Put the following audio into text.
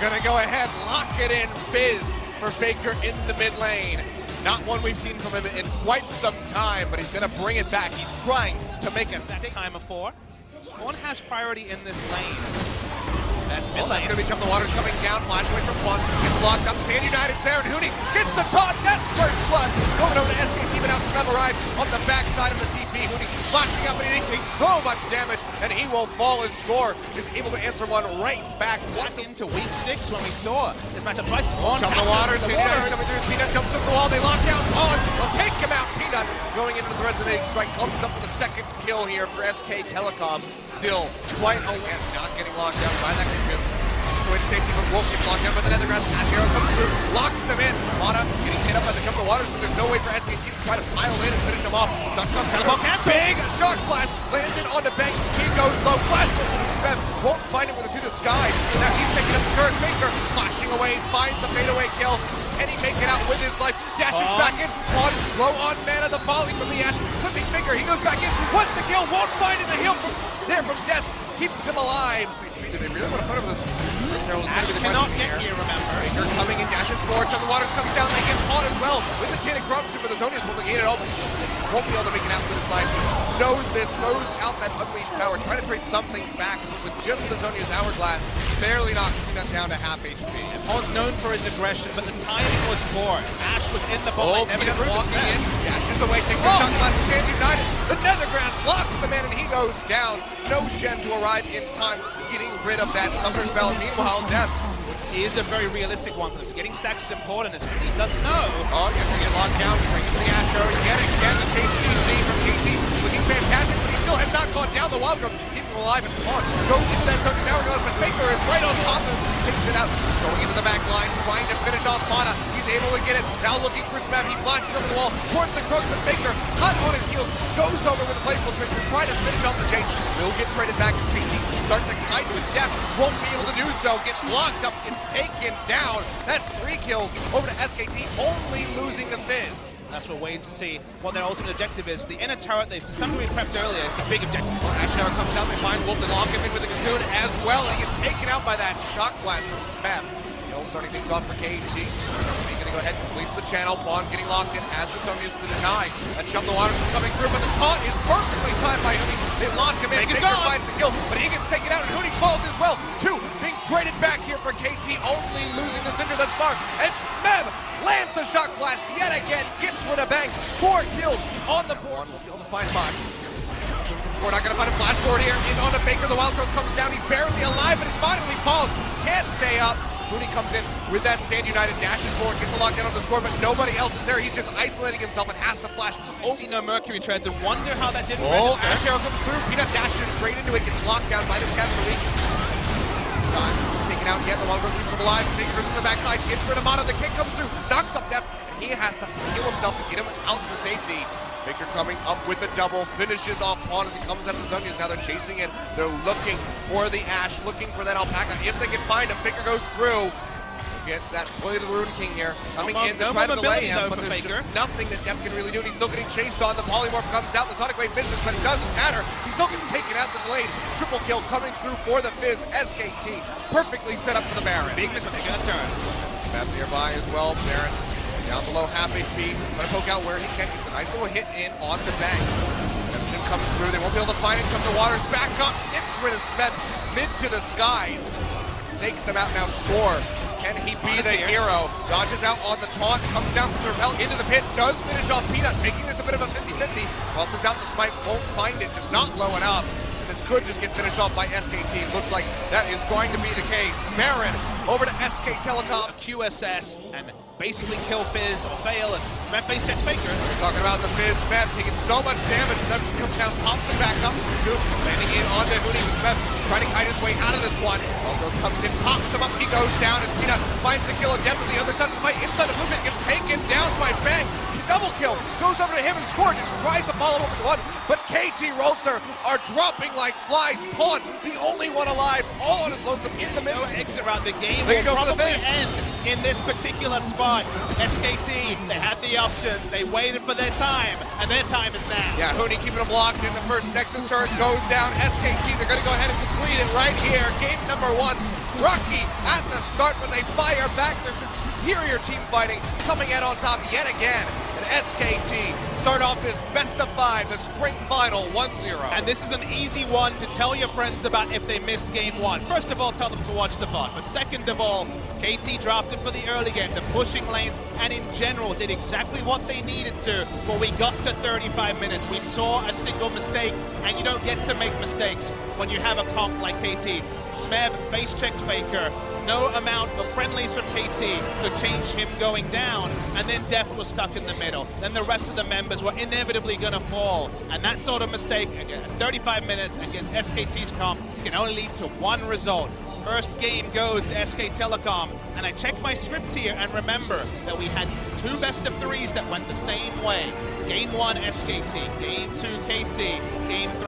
Gonna go ahead, lock it in, fizz for Faker in the mid lane. Not one we've seen from him in quite some time, but he's gonna bring it back. He's trying to make a stick. Time of 4. One has priority in this lane. That's mid That's lane. gonna be Jump the Waters coming down, flash away from one. Gets locked up, Stand United's there, and Huni gets the taunt. That's first blood. Going over to SKT, but out to arrive on the backside of the TP. Huni flashing up and taking so much damage, and he will fall. His score is able to answer one right back. Back into week 6 when we saw this matchup twice. Jump the Waters, Stand United coming through. Peanut jumps up the wall. They lock down on. They'll take him out. Peanut going into the resonating strike comes up with a second kill here for SK Telecom. Still quite aware, not getting locked down by that Cocoon. Into safety, but Wolf gets locked down by the Netherground. As Hero comes through, locks him in. Mana getting hit up by the Jump the Waters, but there's no way for SKT to try to pile in and finish him off. Ducks up, big shock blast, lands it onto Bank. He goes low, flash. Won't find it with it to the sky. Now he's picking up the current Faker, flashing away, finds a fadeaway kill. Can he make it out with his life? Dashes back in, on low on mana, the volley from the Ash, clipping Faker. He goes back in, wants the kill, won't find it. The heal from there from Death keeps him alive. Do they really want to put him with this? Ash cannot get here, remember. Faker coming in, dashes forward, Jump the Waters comes down, they get caught as well. With the chain of corruption for the Zonius, will negate it all, but won't be able to make it out to the side. He knows this, knows out that unleashed power, trying to trade something back with just the Zonius Hourglass. Barely knocking Peanut down to half HP. Paul's known for his aggression, but the timing was poor. Ash was in the ball. Peanut walking in, dashes away, takes the shot glass, Stand United. The Netherground blocks him in, and he goes down. No Shen to arrive in time, getting rid of that Summer Spell. Meanwhile, Death is a very realistic one for this. Getting stacks is important, as he doesn't know. Oh, you have to get locked down, straight into the Ash arrow. Yet again, the chase CC from KT, looking fantastic, but he still has not gone down. The Wild Growth keeping him alive and on. Goes into that Zonius Hourglass, but Faker is right on top of him, takes it out. Going into the back line, trying to finish off Mana. He's able to get it. Now looking for Smeb. He flashes over the wall towards the Croak, but Faker, hot on his heels, goes over with a playful trick to try to finish off the chase. Will get traded back as KT starts to kite with Death. Won't be able to do so. Gets locked up, gets taken down. That's 3 kills over to SKT, only losing the fizz. That's what we're waiting to see what their ultimate objective is. The inner turret they've to some degree prepped earlier is the big objective. Well, Ash now comes out, they find Wolf, they lock him in with the Cocoon as well, and he gets taken out by that shock blast from Smeb. Starting things off for KT. He's gonna go ahead and completes the channel. Bond getting locked in as the Zonius to deny. And Jump the Waters coming through, but the taunt is perfectly timed by Huni. They lock him in. Faker finds the kill, but he gets taken out, and Huni falls as well. 2 being traded back here for KT, only losing the Cinder thus far. And Smeb lands a shock blast yet again, gets rid of Bang. 4 kills on the board. We'll be able to find Bot. We're not gonna find a flash forward here. In onto Faker, the Wild Growth comes down. He's barely alive, but he finally falls. Can't stay up. Huni comes in with that Stand United, dashes forward, gets a lockdown on the score, but nobody else is there. He's just isolating himself and has to flash. Oh, see no Mercury treads and wonder how that didn't register. register. Ash Arrow comes through, Peanut dashes straight into it, gets locked down by this Cat of the Week. Taken out yet, the Wild Growth keeps him alive, takes him to the backside, gets rid of Mana, the kick comes through, knocks up Death, and he has to heal himself to get him out to safety. Faker coming up with the double, finishes off Pawn as he comes out of the Zonius. Now they're chasing it, they're looking for the Ash, looking for that Alpaca. If they can find him, Faker goes through. Get that play to the Rune King here, coming in to try to delay him, but there's just nothing that Death can really do, and he's still getting chased on. The Polymorph comes out, the Sonic Wave finishes, but it doesn't matter. He still gets taken out the delayed. Triple kill coming through for the Fizz. SKT perfectly set up for the Baron. Big mistake on a turn. Smeb nearby as well, Baron. Down below half HP, trying to poke out where he can. Gets a nice little hit in onto Bang. Redemption comes through, they won't be able to find it. Jump the Waters back up, gets rid of Smeb mid to the skies. Takes him out now, score. Can he be the hero? Dodges out on the taunt, comes down from the repel into the pit, does finish off Peanut, making this a bit of a 50-50. Tosses out the smite, won't find it, just not low enough. This could just get finished off by SKT. Looks like that is going to be the case. Baron over to SK Telecom. QSS and basically kill Fizz or fail as Smeb base checks Faker. We're talking about the Fizz. Smeb taking so much damage. Redemption comes down, pops him back up. Landing in onto Huni. Smeb trying to kite his way out of this one. Although comes in, pops him up. He goes down as Peanut finds the kill of Death on the other side of the fight. Inside the movement, gets taken down by Bang. Double kill, goes over to him and scores, just tries to follow up with one, but KT Rolster are dropping like flies. Pawn, the only one alive, all on his lonesome in the middle. No exit route, the game They will go for the probably finish. end in this particular spot. SKT, they had the options, they waited for their time, and their time is now. Yeah, Huni keeping him blocked in the first Nexus turret, goes down. SKT, they're gonna go ahead and complete it right here. Game number 1. Rocky at the start, when they fire back, there's superior team fighting coming out on top yet again. And SKT start off this best of 5, the spring final 1-0. And this is an easy one to tell your friends about if they missed game 1. First of all, tell them to watch the VOD. But second of all, KT drafted for the early game, the pushing lanes, and in general did exactly what they needed to. When we got to 35 minutes, we saw a single mistake, and you don't get to make mistakes when you have a comp like KT's. Smeb face-checked Faker. No amount of friendlies from KT could change him going down, and then Deft was stuck in the middle. Then the rest of the members were inevitably going to fall, and that sort of mistake, again, 35 minutes against SKT's comp, can only lead to one result. First game goes to SK Telecom, and I checked my script here and remember that we had 2 best of 3s that went the same way. Game 1 SKT, Game 2 KT, Game 3